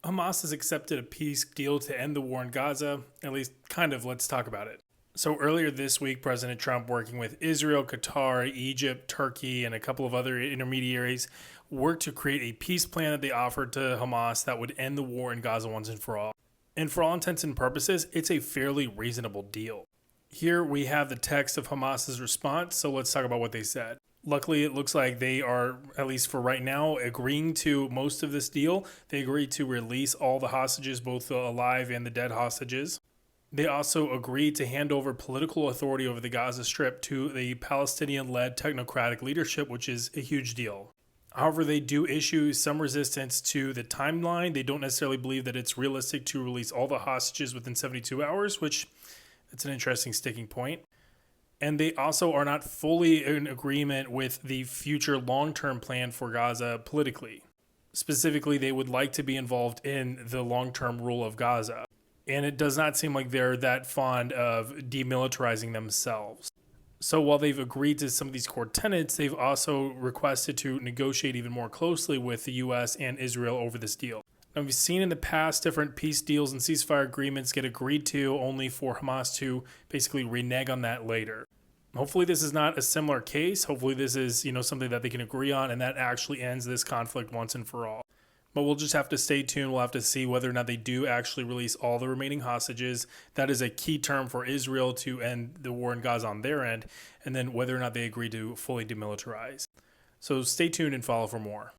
Hamas has accepted a peace deal to end the war in Gaza, at least kind of. Let's talk about it. So earlier this week, President Trump, working with Israel, Qatar, Egypt, Turkey, and a couple of other intermediaries, worked to create a peace plan that they offered to Hamas that would end the war in Gaza once and for all. And for all intents and purposes, it's a fairly reasonable deal. Here we have the text of Hamas's response, so let's talk about what they said. Luckily, it looks like they are, at least for right now, agreeing to most of this deal. They agreed to release all the hostages, both the alive and the dead hostages. They also agreed to hand over political authority over the Gaza Strip to the Palestinian-led technocratic leadership, which is a huge deal. However, they do issue some resistance to the timeline. They don't necessarily believe that it's realistic to release all the hostages within 72 hours, which it's an interesting sticking point. And they also are not fully in agreement with the future long-term plan for Gaza politically. Specifically, they would like to be involved in the long-term rule of Gaza. And it does not seem like they're that fond of demilitarizing themselves. So while they've agreed to some of these core tenets, they've also requested to negotiate even more closely with the U.S. and Israel over this deal. Now, we've seen in the past different peace deals and ceasefire agreements get agreed to only for Hamas to basically renege on that later. Hopefully this is not a similar case. Hopefully this is, something that they can agree on and that actually ends this conflict once and for all. But we'll just have to stay tuned. We'll have to see whether or not they do actually release all the remaining hostages. That is a key term for Israel to end the war in Gaza on their end, and then whether or not they agree to fully demilitarize. So stay tuned and follow for more.